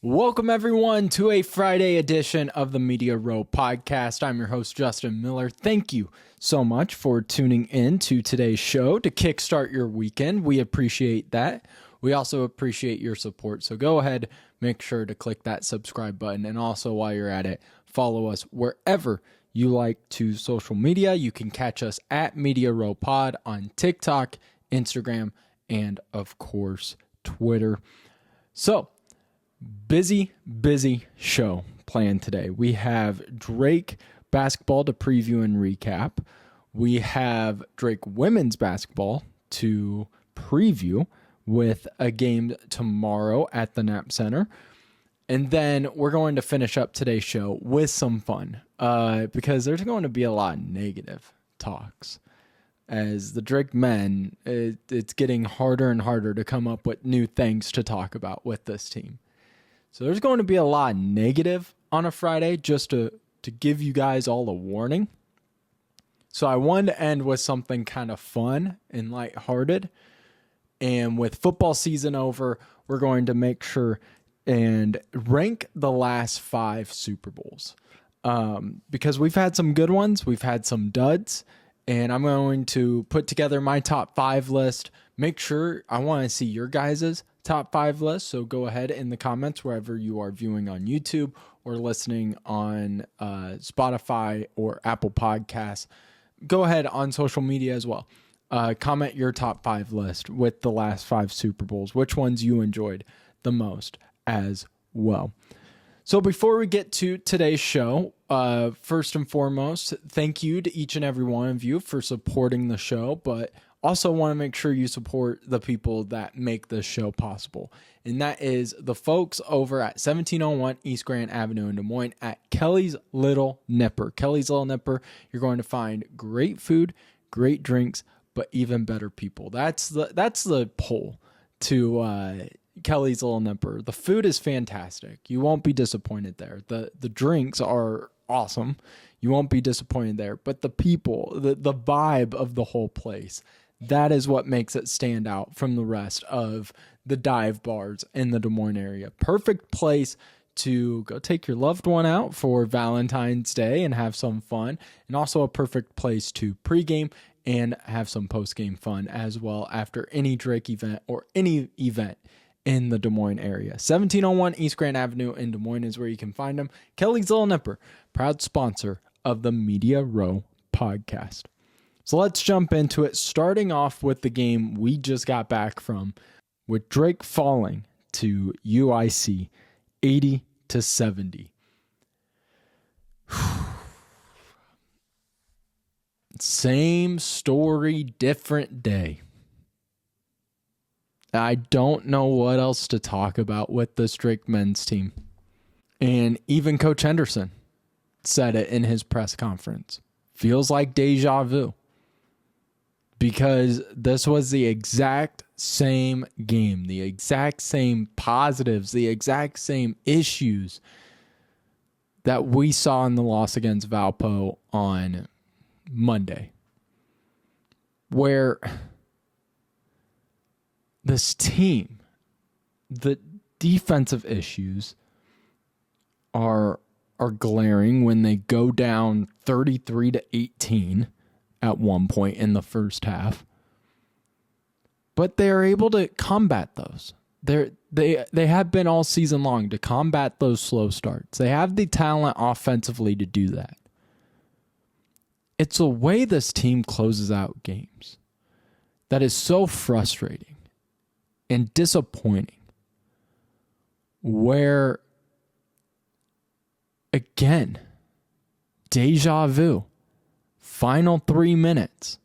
Welcome, everyone, to a Friday edition of the Media Row podcast. I'm your host, Justin Miller. Thank you so much for tuning in to today's show to kickstart your weekend. We appreciate that. We also appreciate your support. So go ahead, make sure to click that subscribe button. And also, while you're at it, follow us wherever you like to social media. You can catch us at Media Row Pod on TikTok, Instagram, and of course, Twitter. So, busy show planned today. We have Drake basketball to preview and recap. We have Drake women's basketball to preview with a game tomorrow at the Knapp Center. And then we're going to finish up today's show with some fun because there's going to be a lot of negative talks. As the Drake men, it's getting harder and harder to come up with new things to talk about with this team. So there's going to be a lot of negative on a Friday, just to give you guys all a warning. So I wanted to end with something kind of fun and lighthearted. And with football season over, we're going to make sure and rank the last 5 Super Bowls. Because we've had some good ones, we've had some duds, and I'm going to put together my top 5 list. Make sure, I want to see your guys's top 5 list. So go ahead in the comments wherever you are viewing on YouTube or listening on Spotify or Apple Podcasts. Go ahead on social media as well. Comment your top 5 list with the last 5 Super Bowls, which ones you enjoyed the most as well. So before we get to today's show, first and foremost, thank you to each and every one of you for supporting the show, but also want to make sure you support the people that make this show possible. And that is the folks over at 1701 East Grand Avenue in Des Moines at Kelly's Little Nipper. Kelly's Little Nipper, you're going to find great food, great drinks, but even better people. That's the pull to Kelly's Little Nipper. The food is fantastic. You won't be disappointed there. The drinks are awesome. You won't be disappointed there. But the people, the vibe of the whole place, that is what makes it stand out from the rest of the dive bars in the Des Moines area. Perfect place to go take your loved one out for Valentine's Day and have some fun. And also a perfect place to pregame and have some postgame fun as well after any Drake event or any event in the Des Moines area. 1701 East Grand Avenue in Des Moines is where you can find them. Kelly's Little Nipper, proud sponsor of the Media Row podcast. So let's jump into it, starting off with the game we just got back from, with Drake falling to UIC 80-70. Same story, different day. I don't know what else to talk about with this Drake men's team. And even Coach Henderson said it in his press conference. Feels like deja vu. Because this was the exact same game, the exact same positives, the exact same issues that we saw in the loss against Valpo on Monday. Where this team, the defensive issues are glaring when they go down 33-18 at one point in the first half. But they are able to combat those. They have been all season long to combat those slow starts. They have the talent offensively to do that. It's the way this team closes out games that is so frustrating and disappointing. Where, again, deja vu. Final 3 minutes.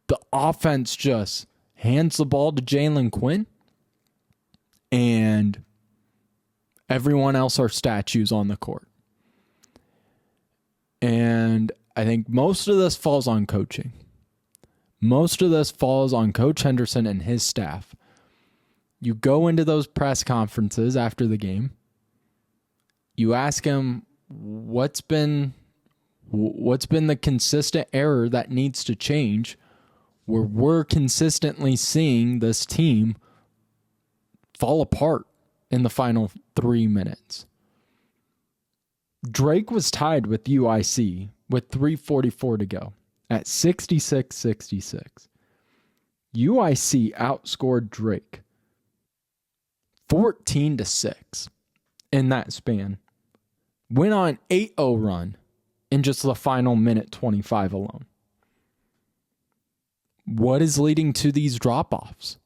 The offense just hands the ball to Jalen Quinn. And everyone else are statues on the court. And I think most of this falls on coaching. Most of this falls on Coach Henderson and his staff. You go into those press conferences after the game. You ask him what's been the consistent error that needs to change, where we're consistently seeing this team fall apart in the final 3 minutes. Drake was tied with UIC with 3:44 to go at 66-66. UIC outscored Drake 14-6 in that span. Went on 8-0 run in just the final minute 25 alone. What is leading to these drop-offs?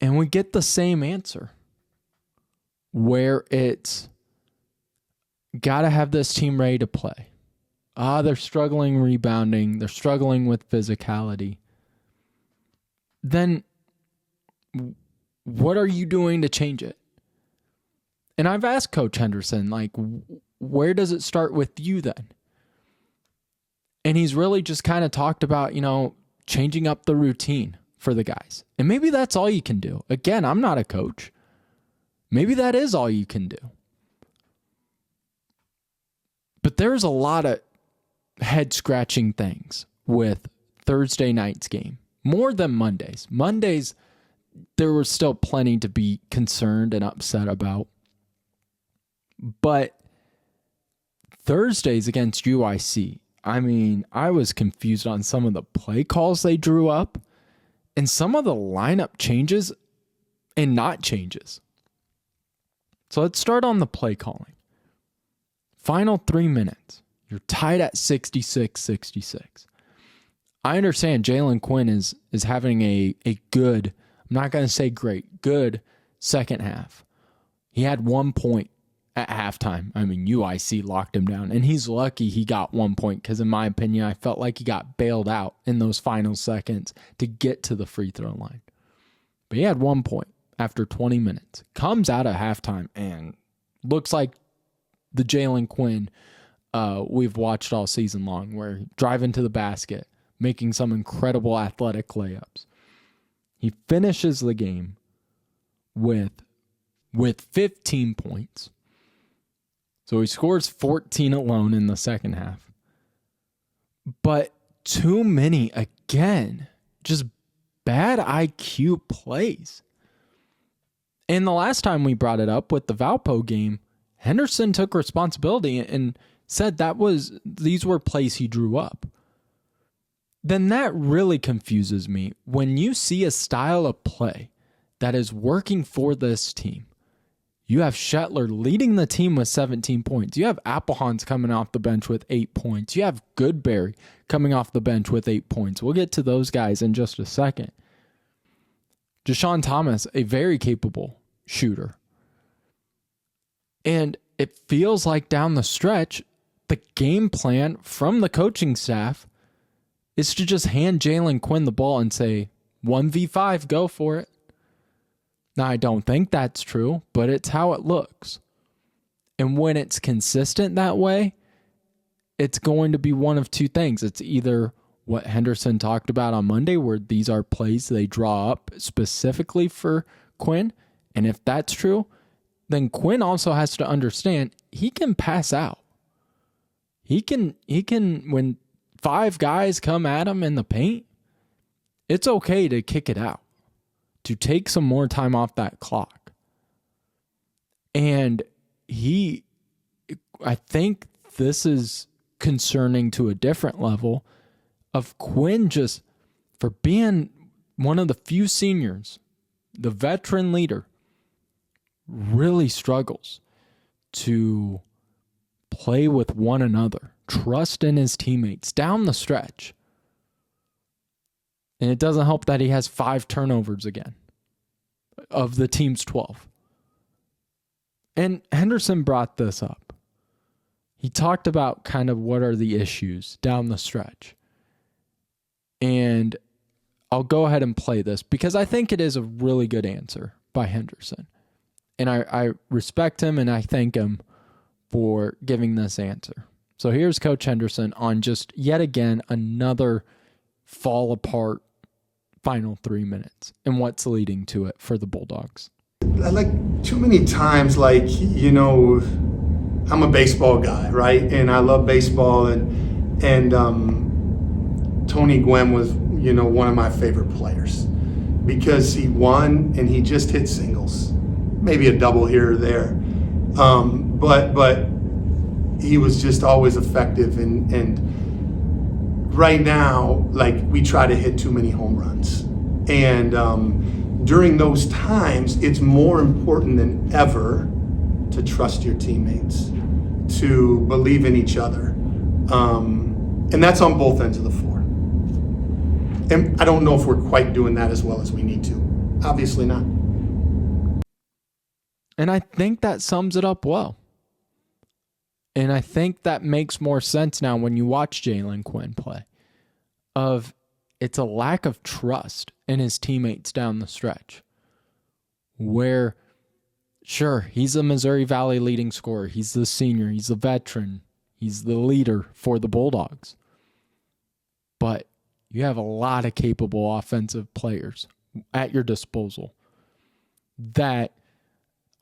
And we get the same answer, where it's got to have this team ready to play. They're struggling rebounding. They're struggling with physicality. Then what are you doing to change it? And I've asked Coach Henderson, like, where does it start with you then? And he's really just kind of talked about, changing up the routine for the guys. And maybe that's all you can do. Again, I'm not a coach. Maybe that is all you can do. But there's a lot of head-scratching things with Thursday night's game. More than Mondays. Mondays, there was still plenty to be concerned and upset about. But Thursdays against UIC, I was confused on some of the play calls they drew up and some of the lineup changes and not changes. So let's start on the play calling. Final 3 minutes. You're tied at 66-66. I understand Jalen Quinn is having a good, I'm not going to say great, good second half. He had 1 point at halftime. UIC locked him down, and he's lucky he got 1 point because, in my opinion, I felt like he got bailed out in those final seconds to get to the free throw line. But he had 1 point after 20 minutes. Comes out of halftime and looks like the Jalen Quinn we've watched all season long, where driving to the basket, making some incredible athletic layups. He finishes the game with 15 points. So he scores 14 alone in the second half. But too many, again, just bad IQ plays. And the last time we brought it up with the Valpo game, Henderson took responsibility and said these were plays he drew up. Then that really confuses me when you see a style of play that is working for this team. You have Shetler leading the team with 17 points. You have Applehans coming off the bench with 8 points. You have Goodberry coming off the bench with 8 points. We'll get to those guys in just a second. Deshaun Thomas, a very capable shooter. And it feels like down the stretch, the game plan from the coaching staff is to just hand Jalen Quinn the ball and say, 1v5, go for it. Now, I don't think that's true, but it's how it looks. And when it's consistent that way, it's going to be one of two things. It's either what Henderson talked about on Monday, where these are plays they draw up specifically for Quinn. And if that's true, then Quinn also has to understand he can pass out. He can when 5 guys come at him in the paint, it's okay to kick it out, to take some more time off that clock. And I think this is concerning to a different level of Quinn, just for being one of the few seniors, the veteran leader, really struggles to play with one another, trust in his teammates down the stretch. And it doesn't help that he has 5 turnovers again of the team's 12. And Henderson brought this up. He talked about kind of what are the issues down the stretch. And I'll go ahead and play this because I think it is a really good answer by Henderson. And I respect him and I thank him for giving this answer. So here's Coach Henderson on just yet again another fall apart final 3 minutes and what's leading to it for the Bulldogs. Too many times, I'm a baseball guy, right? And I love baseball, and Tony Gwynn was, one of my favorite players, because he won and he just hit singles, maybe a double here or there. But he was just always effective. And right now, like, we try to hit too many home runs. And during those times, it's more important than ever to trust your teammates, to believe in each other. And that's on both ends of the floor. And I don't know if we're quite doing that as well as we need to. Obviously not. And I think that sums it up well. And I think that makes more sense now when you watch Jalen Quinn play. It's a lack of trust in his teammates down the stretch. Where, sure, he's a Missouri Valley leading scorer. He's the senior. He's the veteran. He's the leader for the Bulldogs. But you have a lot of capable offensive players at your disposal that,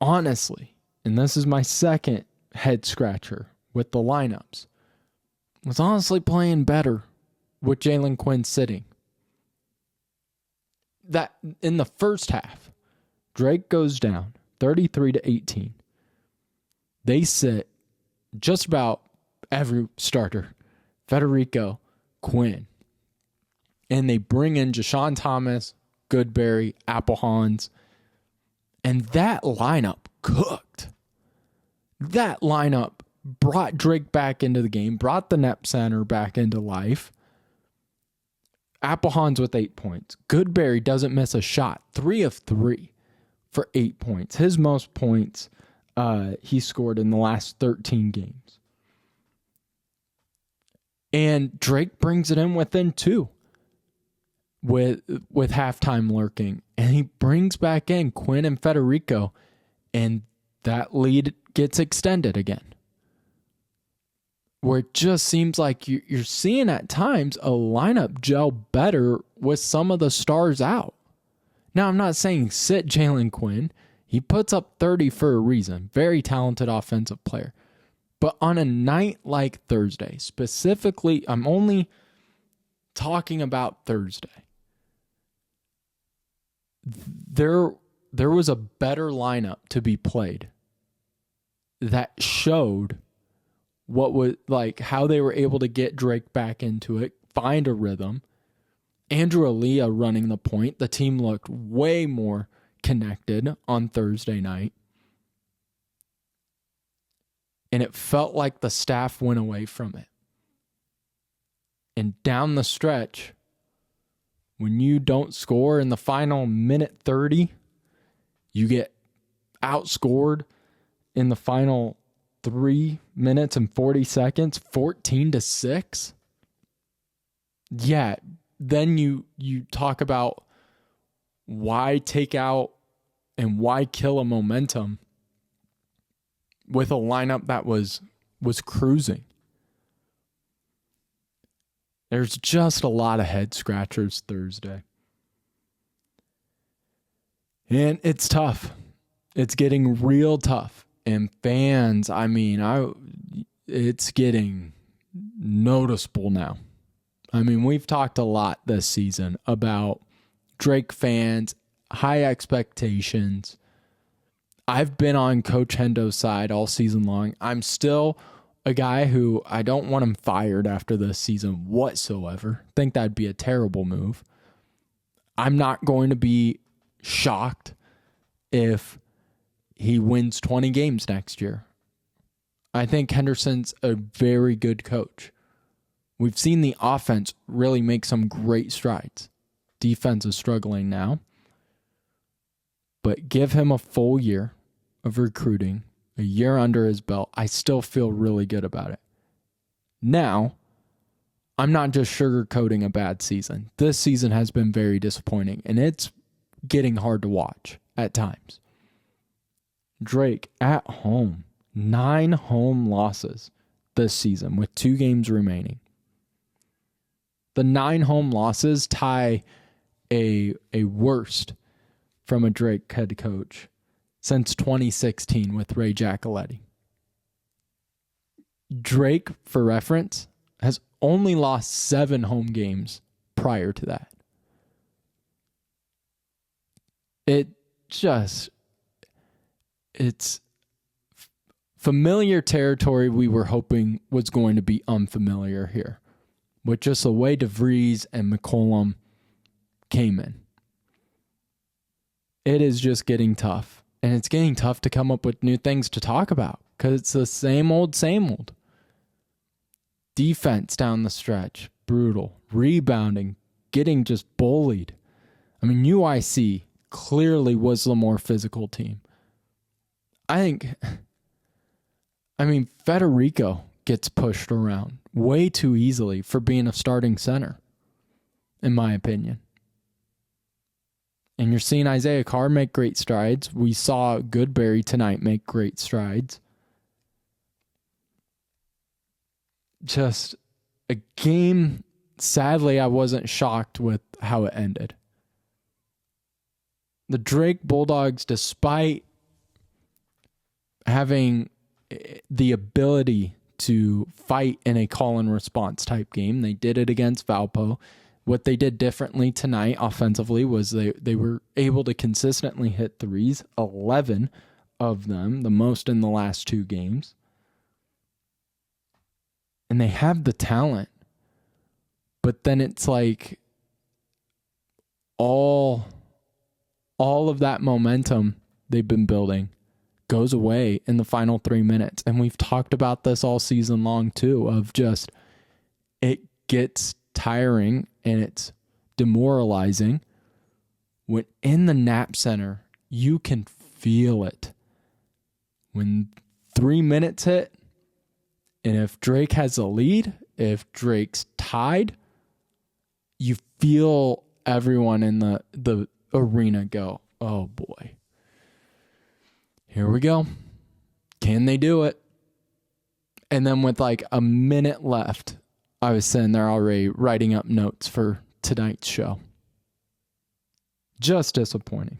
honestly, and this is my second head scratcher with the lineups, was honestly playing better with Jalen Quinn sitting. That in the first half, Drake goes down 33-18. They sit just about every starter, Federico, Quinn, and they bring in Jashawn Thomas, Goodberry, Applehans, and that lineup cooked. That lineup brought Drake back into the game, brought the Knapp center back into life. Applehans with 8 points. Goodberry doesn't miss a shot. 3 of 3 for 8 points. His most points he scored in the last 13 games. And Drake brings it in within 2 with halftime lurking. And he brings back in Quinn and Federico, and that lead gets extended again. Where it just seems like you're seeing at times a lineup gel better with some of the stars out. Now, I'm not saying sit Jalen Quinn. He puts up 30 for a reason. Very talented offensive player. But on a night like Thursday, specifically, I'm only talking about Thursday. There was a better lineup to be played that showed what was like how they were able to get Drake back into it, find a rhythm. Andrew Aaliyah running the point. The team looked way more connected on Thursday night. And it felt like the staff went away from it. And down the stretch, when you don't score in the final minute 30, you get outscored in the final 3 minutes and 40 seconds, 14-6. Yeah, then you talk about why take out and why kill a momentum with a lineup that was cruising. There's just a lot of head scratchers Thursday. And it's tough. It's getting real tough. And fans, it's getting noticeable now. I mean, we've talked a lot this season about Drake fans, high expectations. I've been on Coach Hendo's side all season long. I'm still a guy who I don't want him fired after this season whatsoever. Think that'd be a terrible move. I'm not going to be shocked if he wins 20 games next year. I think Henderson's a very good coach. We've seen the offense really make some great strides. Defense is struggling now. But give him a full year of recruiting, a year under his belt. I still feel really good about it. Now, I'm not just sugarcoating a bad season. This season has been very disappointing, and it's getting hard to watch at times. Drake at home, 9 home losses this season with 2 games remaining. The 9 home losses tie a worst from a Drake head coach since 2016 with Ray Giacoletti. Drake, for reference, has only lost 7 home games prior to that. It just, it's familiar territory we were hoping was going to be unfamiliar here, with just the way DeVries and McCollum came in. It is just getting tough, and it's getting tough to come up with new things to talk about because it's the same old, same old. Defense down the stretch, brutal. Rebounding, getting just bullied. I mean, UIC clearly was the more physical team. Federico gets pushed around way too easily for being a starting center, in my opinion. And you're seeing Isaiah Carr make great strides. We saw Goodberry tonight make great strides. Just a game, sadly, I wasn't shocked with how it ended. The Drake Bulldogs, despite having the ability to fight in a call and response type game, they did it against Valpo. What they did differently tonight offensively was they were able to consistently hit threes, 11 of them, the most in the last 2 games. And they have the talent. But then it's like all of that momentum they've been building goes away in the final 3 minutes. And we've talked about this all season long too, of just it gets tiring and it's demoralizing when in the Knapp Center you can feel it. When 3 minutes hit, and if Drake has a lead, if Drake's tied, you feel everyone in the arena go, oh boy, here we go. Can they do it? And then with like a minute left, I was sitting there already writing up notes for tonight's show. Just disappointing.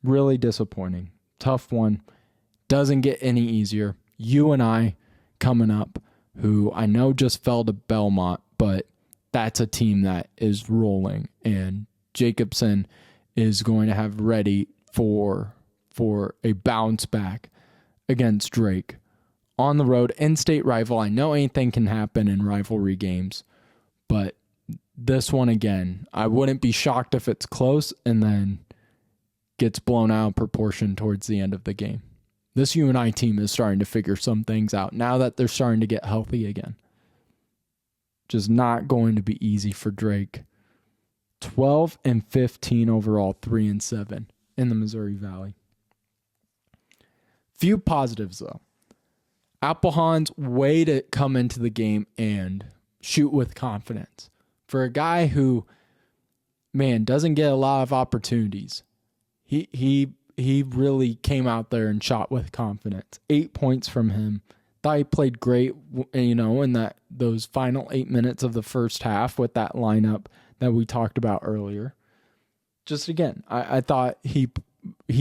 Really disappointing. Tough one. Doesn't get any easier. You and I coming up, who I know just fell to Belmont, but that's a team that is rolling, and Jacobson is going to have ready for a bounce back against Drake. On the road, in-state rival. I know anything can happen in rivalry games, but this one again, I wouldn't be shocked if it's close and then gets blown out of proportion towards the end of the game. This UNI team is starting to figure some things out now that they're starting to get healthy again. Just not going to be easy for Drake. 12-15 overall, 3-7 in the Missouri Valley. Few positives though. Applehahn's way to come into the game and shoot with confidence. For a guy who, doesn't get a lot of opportunities, he really came out there and shot with confidence. 8 points from him. Thought he played great, in those final 8 minutes of the first half with that lineup that we talked about earlier. Just again, I thought he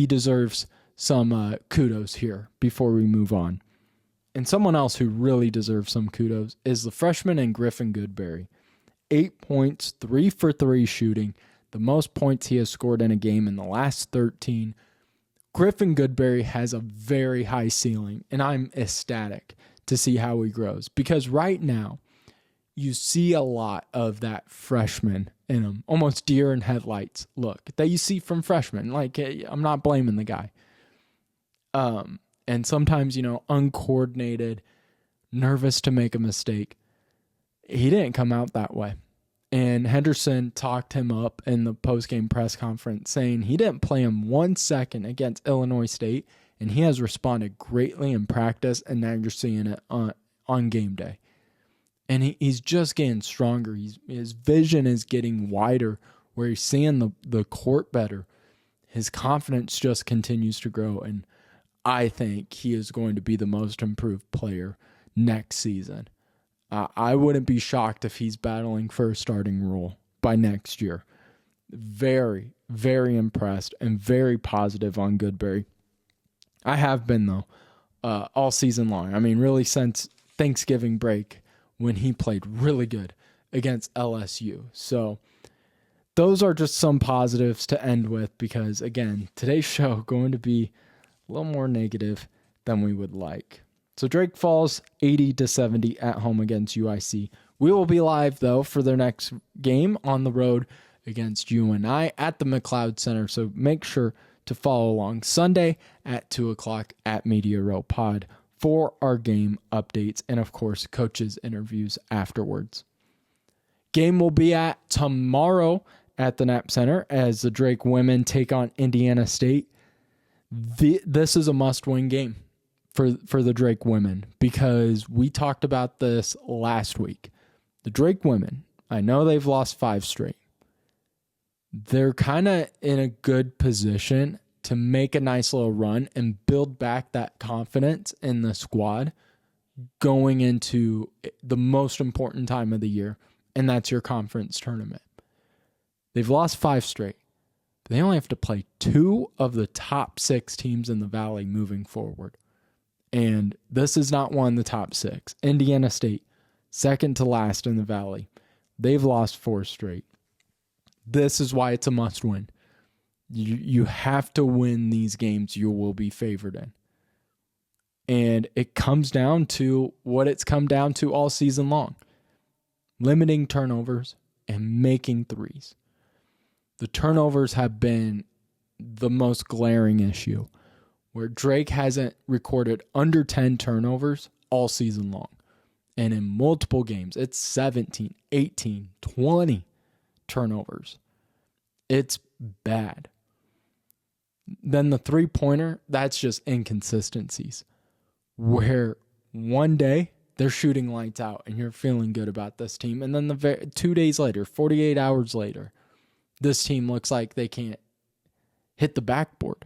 deserves some kudos here before we move on. And someone else who really deserves some kudos is the freshman and Griffin Goodberry. 8 points, 3 for 3 shooting, the most points he has scored in a game in the last 13. Griffin Goodberry has a very high ceiling, and I'm ecstatic to see how he grows. Because right now, you see a lot of that freshman in him, almost deer in headlights look that you see from freshmen. Like, I'm not blaming the guy. And sometimes, uncoordinated, nervous to make a mistake. He didn't come out that way. And Henderson talked him up in the postgame press conference saying he didn't play him 1 second against Illinois State, and he has responded greatly in practice, and now you're seeing it on game day. And he's just getting stronger. His vision is getting wider, where he's seeing the court better. His confidence just continues to grow, and I think he is going to be the most improved player next season. I wouldn't be shocked if he's battling for a starting role by next year. Very, very impressed and very positive on Goodberry. I have been, though, all season long. Really since Thanksgiving break when he played really good against LSU. So those are just some positives to end with because, again, today's show going to be a little more negative than we would like. So Drake falls 80-70 at home against UIC. We will be live, though, for their next game on the road against UNI at the McLeod Center. So make sure to follow along Sunday at 2 o'clock at Media Row Pod for our game updates and, of course, coaches' interviews afterwards. Game will be at tomorrow at the Knapp Center as the Drake women take on Indiana State. This is a must-win game for the Drake women because we talked about this last week. The Drake women, I know they've lost 5 straight. They're kind of in a good position to make a nice little run and build back that confidence in the squad going into the most important time of the year, and that's your conference tournament. They've lost 5 straight. They only have to play 2 of the top 6 teams in the Valley moving forward. And this is not one of the top 6. Indiana State, second to last in the Valley. They've lost 4 straight. This is why it's a must-win. You have to win these games you will be favored in. And it comes down to what it's come down to all season long. Limiting turnovers and making threes. The turnovers have been the most glaring issue, where Drake hasn't recorded under 10 turnovers all season long. And in multiple games, it's 17, 18, 20 turnovers. It's bad. Then the three-pointer, that's just inconsistencies, where one day they're shooting lights out and you're feeling good about this team. And then 2 days later, 48 hours later, this team looks like they can't hit the backboard.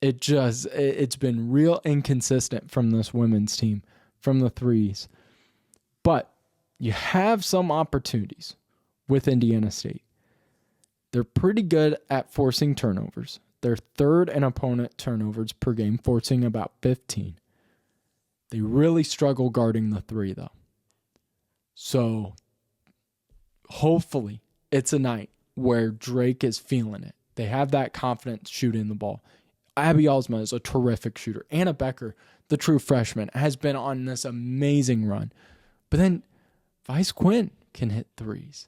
It's been real inconsistent from this women's team, from the threes. But you have some opportunities with Indiana State. They're pretty good at forcing turnovers. They're third in opponent turnovers per game, forcing about 15. They really struggle guarding the three, though. So hopefully it's a night where Drake is feeling it. They have that confidence shooting the ball. Abby Alsma is a terrific shooter. Anna Becker, the true freshman, has been on this amazing run. But then Vice Quinn can hit threes.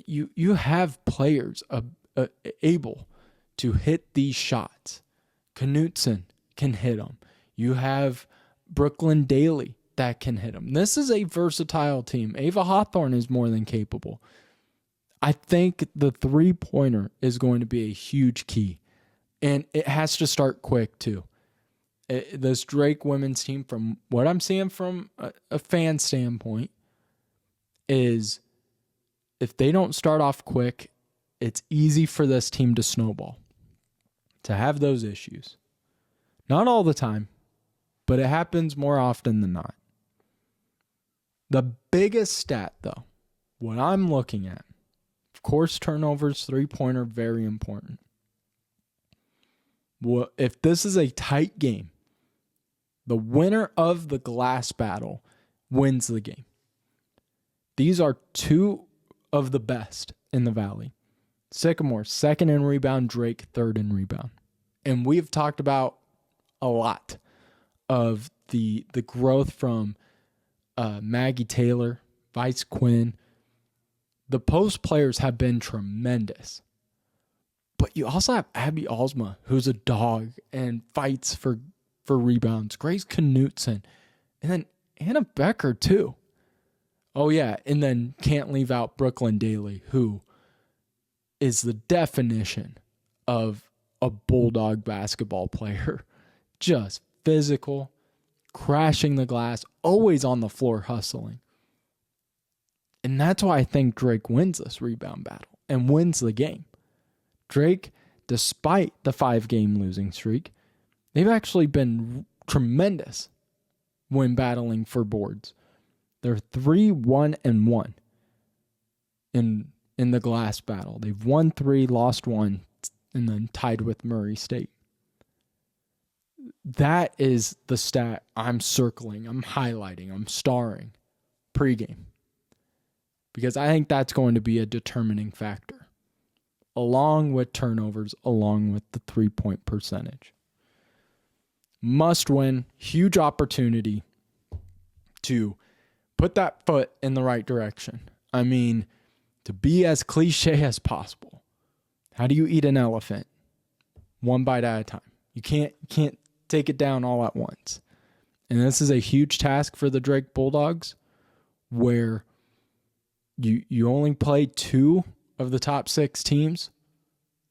You have players able to hit these shots. Knutson can hit them. You have Brooklyn Daly that can hit them. This is a versatile team. Ava Hawthorne is more than capable. I think the three-pointer is going to be a huge key. And it has to start quick, too. This Drake women's team, from what I'm seeing from a fan standpoint, is if they don't start off quick, it's easy for this team to snowball, to have those issues. Not all the time, but it happens more often than not. The biggest stat, though, what I'm looking at, of course, turnovers, three-pointer, very important. Well, if this is a tight game, the winner of the glass battle wins the game. These are 2 of the best in the Valley. Sycamore, second in rebound. Drake, third in rebound. And we've talked about a lot of the growth from Maggie Taylor, Vice Quinn. The post players have been tremendous. But you also have Abby Alsma, who's a dog and fights for rebounds. Grace Knutson. And then Anna Becker, too. Oh, yeah. And then can't leave out Brooklyn Daly, who is the definition of a Bulldog basketball player. Just physical, crashing the glass, always on the floor hustling. And that's why I think Drake wins this rebound battle and wins the game. Drake, despite the 5-game losing streak, they've actually been tremendous when battling for boards. They're 3-1-1 in the glass battle. They've won 3, lost 1, and then tied with Murray State. That is the stat I'm circling, I'm highlighting, I'm starring pregame. because I think that's going to be a determining factor, along with turnovers, along with the 3-point percentage. Must win, huge opportunity to put that foot in the right direction. I mean, to be as cliche as possible, how do you eat an elephant? One bite at a time. You can't take it down all at once. And this is a huge task for the Drake Bulldogs, where you only play 2 of the top 6 teams.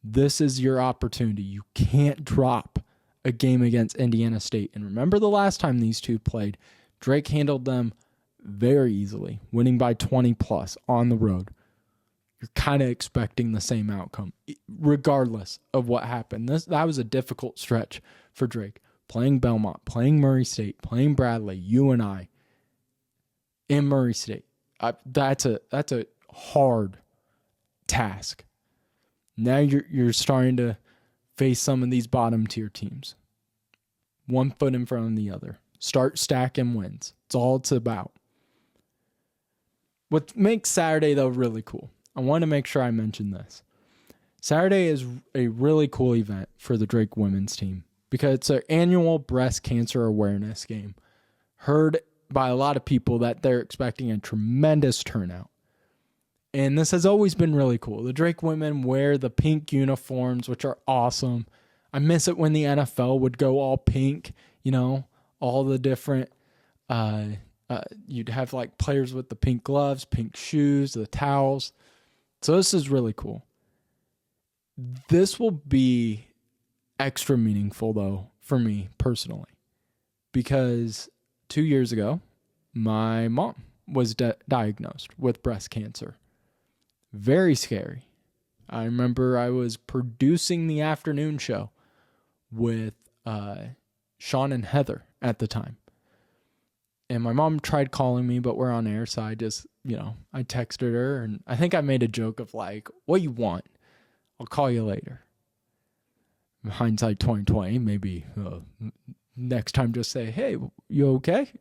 This is your opportunity. You can't drop a game against Indiana State. And remember the last time these two played, Drake handled them very easily, winning by 20 plus on the road. You're kind of expecting the same outcome, regardless of what happened. That was a difficult stretch for Drake. Playing Belmont, playing Murray State, playing Bradley, UNI, in Murray State. That's a hard task. Now you're starting to face some of these bottom tier teams. One foot in front of the other. Start stacking wins. It's all it's about. What makes Saturday, though, really cool, I want to make sure I mention this. Saturday is a really cool event for the Drake women's team because it's an annual breast cancer awareness game. Heard by a lot of people that they're expecting a tremendous turnout. And this has always been really cool. The Drake women wear the pink uniforms, which are awesome. I miss it when the NFL would go all pink, all the different, you'd have like players with the pink gloves, pink shoes, the towels. So this is really cool. This will be extra meaningful, though, for me personally, because 2 years ago, my mom was diagnosed with breast cancer. Very scary. I remember I was producing the afternoon show with Sean and Heather at the time. And my mom tried calling me, but we're on air, so I just, I texted her, and I think I made a joke of like, what you want? I'll call you later. Hindsight 2020, maybe next time just say, hey, you okay?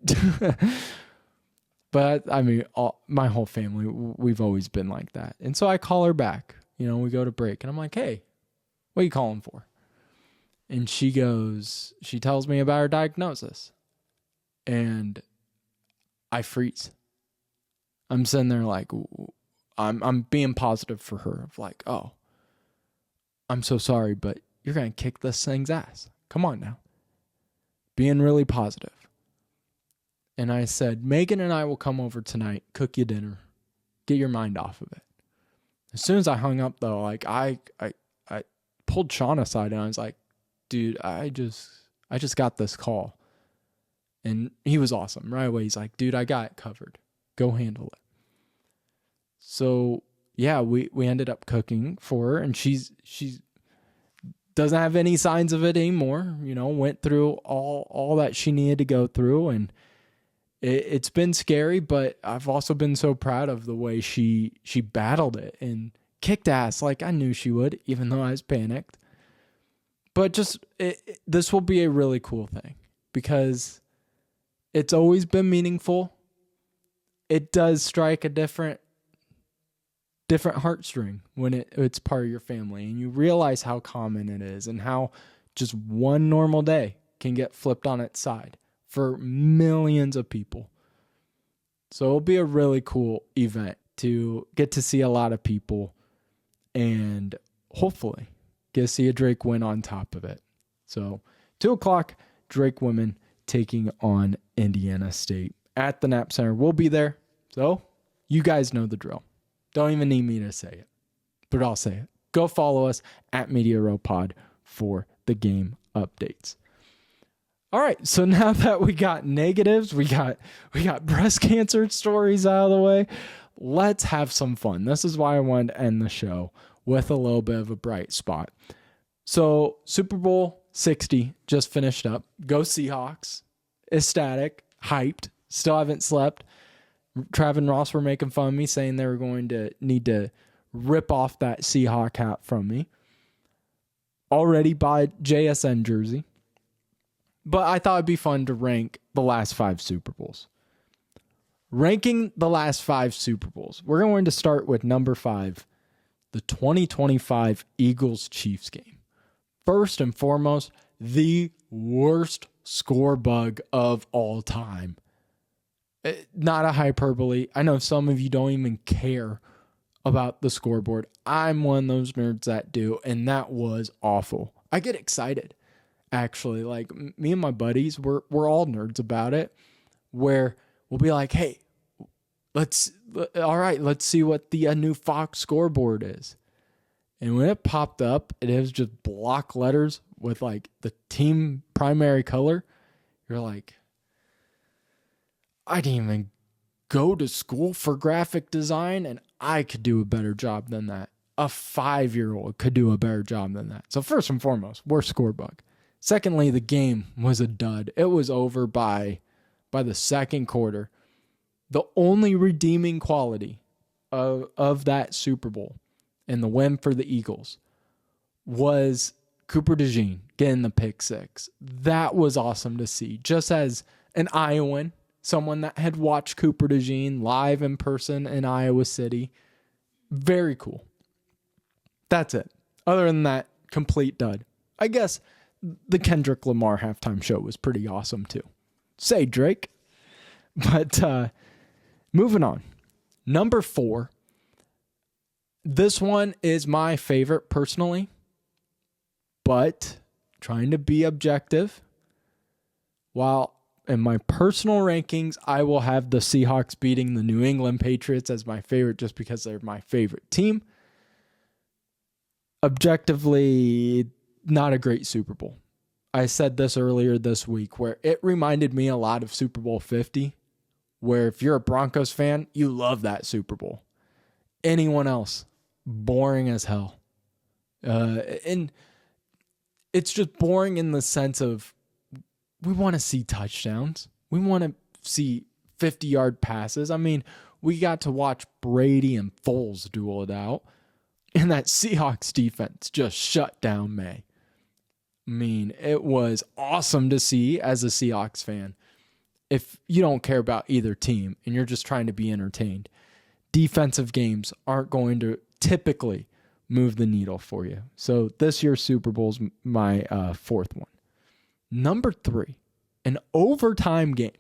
But I mean, my whole family, we've always been like that. And so I call her back. We go to break, and I'm like, hey, what are you calling for? And she tells me about her diagnosis. And I freeze. I'm sitting there like, I'm being positive for her. Of like, oh, I'm so sorry, but you're going to kick this thing's ass. Come on now. Being really positive. And I said, Megan and I will come over tonight, cook you dinner, get your mind off of it. As soon as I hung up, though, like I pulled Sean aside and I was like, dude, I just got this call. And he was awesome. Right away, he's like, dude, I got it covered. Go handle it. So, yeah, we ended up cooking for her, and she's doesn't have any signs of it anymore. Went through all that she needed to go through, and it's been scary, but I've also been so proud of the way she battled it and kicked ass like I knew she would, even though I was panicked. But this will be a really cool thing because it's always been meaningful. It does strike a different heartstring when it's part of your family, and you realize how common it is and how just one normal day can get flipped on its side for millions of people. So it'll be a really cool event to get to see a lot of people and hopefully get to see a Drake win on top of it. So 2:00, Drake women taking on Indiana State at the Knapp Center. We'll be there. So you guys know the drill. Don't even need me to say it, but I'll say it. Go follow us at Media Row Pod for the game updates. All right, so now that we got negatives, we got breast cancer stories out of the way, let's have some fun. This is why I wanted to end the show with a little bit of a bright spot. So Super Bowl 60 just finished up. Go Seahawks. Ecstatic, hyped, still haven't slept. Trav and Ross were making fun of me, saying they were going to need to rip off that Seahawk hat from me. Already buy JSN jersey. But I thought it'd be fun to rank the last 5 Super Bowls. ranking the last 5 Super Bowls. We're going to start with number 5, the 2025 Eagles-Chiefs game. First and foremost, the worst score bug of all time. Not a hyperbole. I know some of you don't even care about the scoreboard. I'm one of those nerds that do, and that was awful. I get excited, actually. Like, me and my buddies, we're all nerds about it, where we'll be like, hey, let's see what the new Fox scoreboard is. And when it popped up, it was just block letters with like the team primary color. You're like, I didn't even go to school for graphic design, and I could do a better job than that. A 5-year-old could do a better job than that. So first and foremost, worst score bug. Secondly, the game was a dud. It was over by the second quarter. The only redeeming quality of that Super Bowl and the win for the Eagles was Cooper DeJean getting the pick 6. That was awesome to see. Just as an Iowan, someone that had watched Cooper DeJean live in person in Iowa City. Very cool. That's it. Other than that, complete dud. I guess the Kendrick Lamar halftime show was pretty awesome too. Say Drake. But moving on. Number 4. This one is my favorite personally, but trying to be objective. While in my personal rankings, I will have the Seahawks beating the New England Patriots as my favorite just because they're my favorite team. Objectively, not a great Super Bowl. I said this earlier this week where it reminded me a lot of Super Bowl 50, where if you're a Broncos fan, you love that Super Bowl. Anyone else, boring as hell. And it's just boring in the sense of we want to see touchdowns. We want to see 50-yard passes. I mean, we got to watch Brady and Foles duel it out. And that Seahawks defense just shut down May. I mean, it was awesome to see as a Seahawks fan. If you don't care about either team and you're just trying to be entertained, defensive games aren't going to typically move the needle for you. So this year's Super Bowl's my 4th one. Number 3, an overtime game,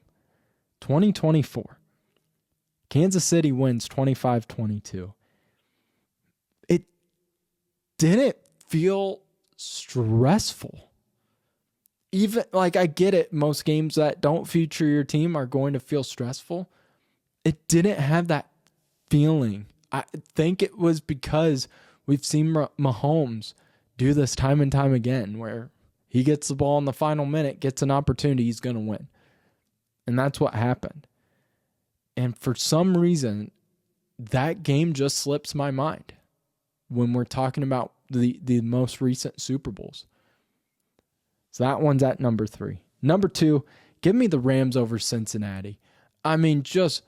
2024. Kansas City wins 25-22. It didn't feel stressful. Even, like, I get it, most games that don't feature your team are going to feel stressful. It didn't have that feeling. I think it was because we've seen Mahomes do this time and time again, where he gets the ball in the final minute, gets an opportunity, he's going to win. And that's what happened. And for some reason, that game just slips my mind when we're talking about the most recent Super Bowls. So that one's at number 3. Number 2, give me the Rams over Cincinnati. I mean, just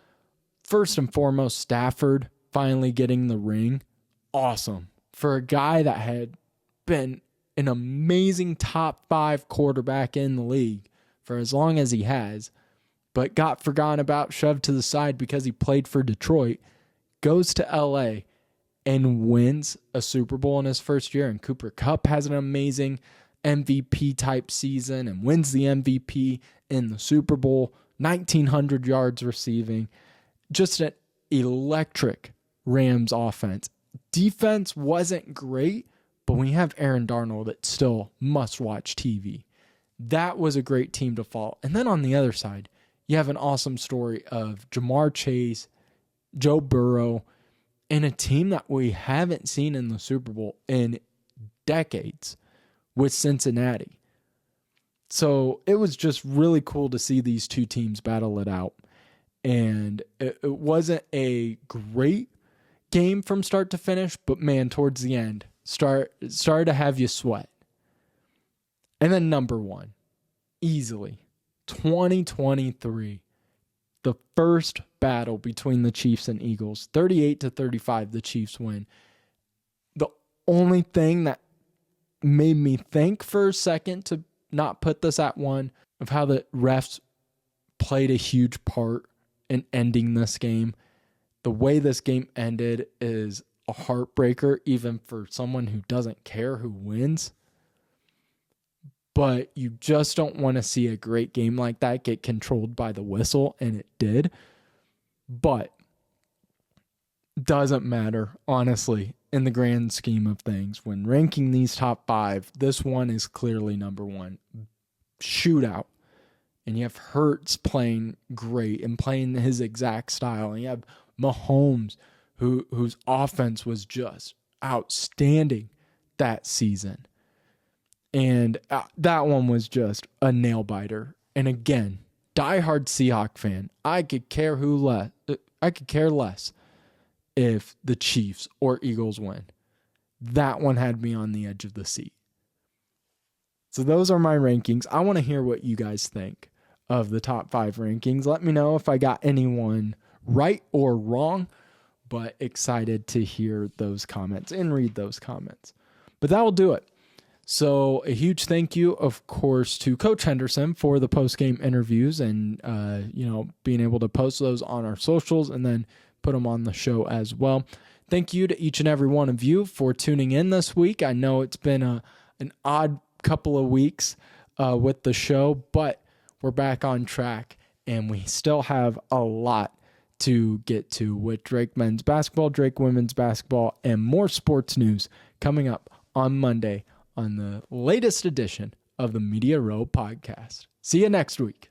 first and foremost, Stafford finally getting the ring. Awesome. For a guy that had been an amazing top 5 quarterback in the league for as long as he has, but got forgotten about, shoved to the side because he played for Detroit, goes to LA and wins a Super Bowl in his first year. And Cooper Kupp has an amazing MVP type season and wins the MVP in the Super Bowl, 1,900 yards receiving. Just an electric Rams offense. Defense wasn't great, but when you have Aaron Darnold, it's still must-watch TV. That was a great team to follow. And then on the other side, you have an awesome story of Jamar Chase, Joe Burrow, and a team that we haven't seen in the Super Bowl in decades with Cincinnati. So it was just really cool to see these two teams battle it out. And it wasn't a great game from start to finish, but man, towards the end, started to have you sweat. And then number 1, easily, 2023, the first battle between the Chiefs and Eagles, 38-35, the Chiefs win. The only thing that made me think for a second to not put this at 1 of how the refs played a huge part in ending this game. The way this game ended is a heartbreaker, even for someone who doesn't care who wins. But you just don't want to see a great game like that get controlled by the whistle, and it did. But doesn't matter, honestly, in the grand scheme of things. When ranking these top 5, this one is clearly number 1. Shootout. And you have Hurts playing great and playing his exact style. And you have Mahomes, whose offense was just outstanding that season. And that one was just a nail biter. And again, diehard Seahawk fan, I could care less if the Chiefs or Eagles win. That one had me on the edge of the seat. So those are my rankings. I want to hear what you guys think of the top 5 rankings. Let me know if I got anyone right or wrong, but excited to hear those comments and read those comments. But that will do it. So a huge thank you, of course, to Coach Henderson for the post-game interviews and, being able to post those on our socials and then put them on the show as well. Thank you to each and every one of you for tuning in this week. I know it's been an odd couple of weeks with the show, but we're back on track and we still have a lot to get to with Drake men's basketball, Drake women's basketball, and more sports news coming up on Monday on the latest edition of the Media Row podcast. See you next week.